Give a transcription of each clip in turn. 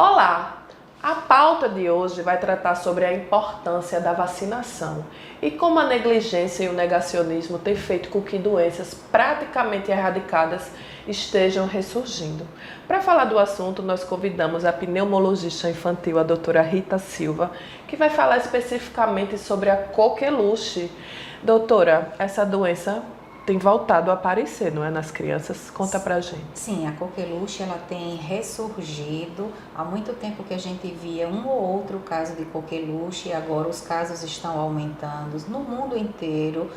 Olá! A pauta de hoje vai tratar sobre a importância da vacinação e como a negligência e o negacionismo têm feito com que doenças praticamente erradicadas estejam ressurgindo. Para falar do assunto, nós convidamos a pneumologista infantil, a doutora Rita Silva, que vai falar especificamente sobre a coqueluche. Doutora, essa doença tem voltado a aparecer, não é, nas crianças? Conta pra gente. Sim, a coqueluche ela tem ressurgido. Há muito tempo que a gente via um ou outro caso de coqueluche e agora os casos estão aumentando no mundo inteiro.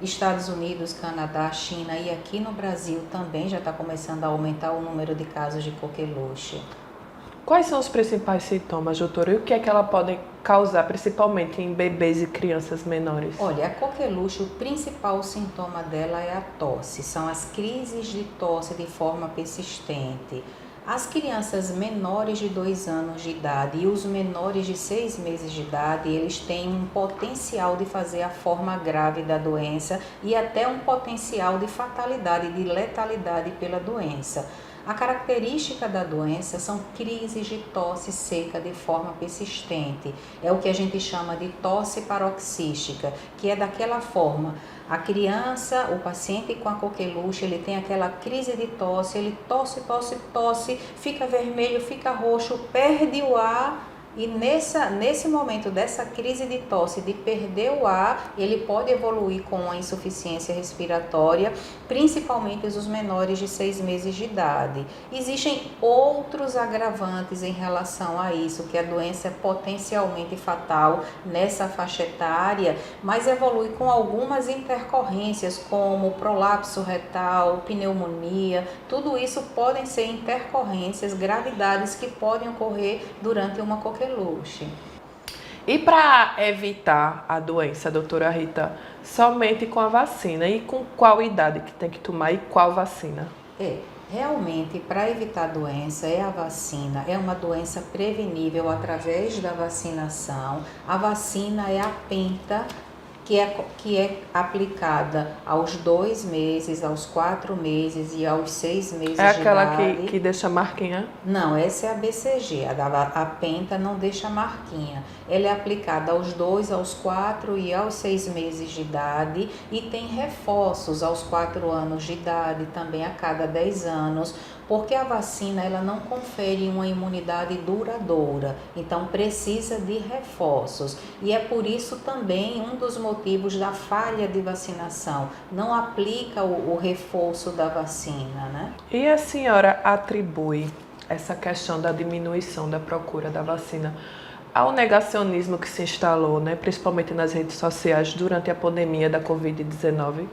Estados Unidos, Canadá, China e aqui no Brasil também já está começando a aumentar o número de casos de coqueluche. Quais são os principais sintomas, doutora? E o que é que ela pode causar, principalmente em bebês e crianças menores? Olha, a coqueluche, o principal sintoma dela é a tosse. São as crises de tosse de forma persistente. As crianças menores de 2 anos de idade e os menores de 6 meses de idade, eles têm um potencial de fazer a forma grave da doença e até um potencial de fatalidade, de letalidade pela doença. A característica da doença são crises de tosse seca de forma persistente. É o que a gente chama de tosse paroxística, que é daquela forma. A criança, o paciente com a coqueluche, ele tem aquela crise de tosse, ele tosse, fica vermelho, fica roxo, perde o ar. E nesse momento dessa crise de tosse, de perder o ar, ele pode evoluir com a insuficiência respiratória, principalmente os menores de 6 meses de idade. Existem outros agravantes em relação a isso, que a doença é potencialmente fatal nessa faixa etária, mas evolui com algumas intercorrências, como prolapso retal, pneumonia, tudo isso podem ser intercorrências, gravidades que podem ocorrer durante uma coqueluche. E para evitar a doença, doutora Rita, somente com a vacina? E com qual idade que tem que tomar e qual vacina? Realmente, para evitar a doença, a vacina. É uma doença prevenível através da vacinação. A vacina é a penta, que é aplicada aos 2 meses, aos 4 meses e aos 6 meses de idade. É aquela que deixa marquinha? Não, essa é a BCG, a penta não deixa marquinha. Ela é aplicada aos 2, aos 4 e aos 6 meses de idade e tem reforços aos 4 anos de idade, também a cada 10 anos, porque a vacina ela não confere uma imunidade duradoura, então precisa de reforços. E é por isso também um dos motivos da falha de vacinação, não aplica o reforço da vacina, né? E a senhora atribui essa questão da diminuição da procura da vacina ao negacionismo que se instalou, né, principalmente nas redes sociais durante a pandemia da Covid-19?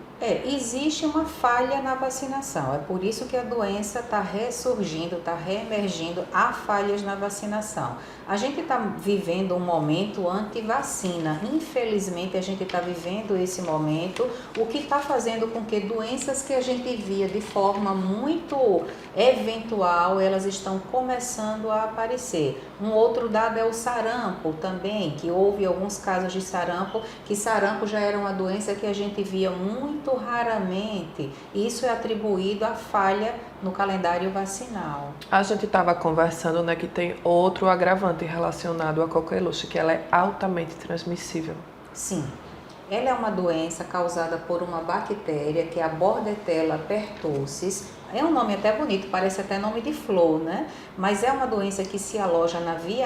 Existe uma falha na vacinação, é por isso que a doença está ressurgindo, está reemergindo, há falhas na vacinação. A gente está vivendo um momento anti-vacina, infelizmente a gente está vivendo esse momento, o que está fazendo com que doenças que a gente via de forma muito eventual, elas estão começando a aparecer. Um outro dado é o sarampo também, que houve alguns casos de sarampo, que sarampo já era uma doença que a gente via muito raramente. Isso é atribuído à falha no calendário vacinal. A gente estava conversando, né, que tem outro agravante relacionado à coqueluche, que ela é altamente transmissível. Sim, ela é uma doença causada por uma bactéria que é a Bordetella pertussis. É um nome até bonito, parece até nome de flor, né? Mas é uma doença que se aloja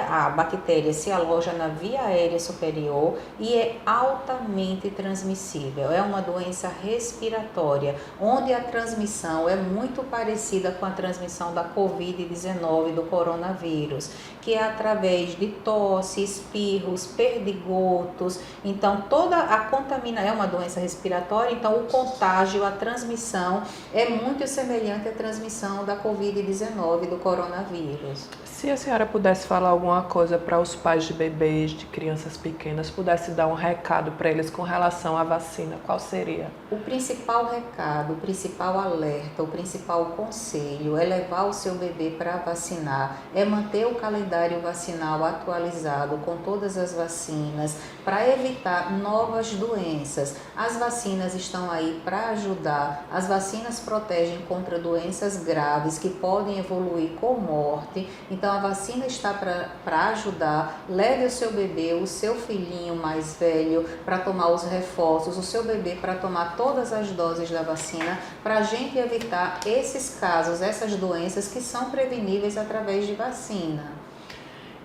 a bactéria se aloja na via aérea superior e é altamente transmissível. É uma doença respiratória, onde a transmissão é muito parecida com a transmissão da Covid-19, do coronavírus, que é através de tosse, espirros, perdigotos. Então, toda a contaminação é uma doença respiratória, então o contágio, a transmissão é muito semelhante à transmissão da Covid-19, do coronavírus. Se a senhora pudesse falar alguma coisa para os pais de bebês, de crianças pequenas, pudesse dar um recado para eles com relação à vacina, qual seria? O principal recado, o principal alerta, o principal conselho é levar o seu bebê para vacinar, é manter o calendário vacinal atualizado com todas as vacinas para evitar novas doenças. As vacinas estão aí para ajudar, as vacinas protegem contra doenças graves que podem evoluir com morte. Então a vacina está para ajudar. Leve o seu bebê, o seu filhinho mais velho para tomar os reforços, o seu bebê para tomar todas as doses da vacina, para a gente evitar esses casos, essas doenças que são preveníveis através de vacina.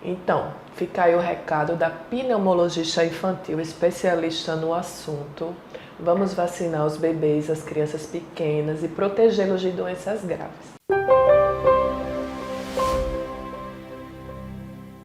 Então, fica aí o recado da pneumologista infantil, especialista no assunto. Vamos vacinar os bebês, as crianças pequenas e protegê-los de doenças graves.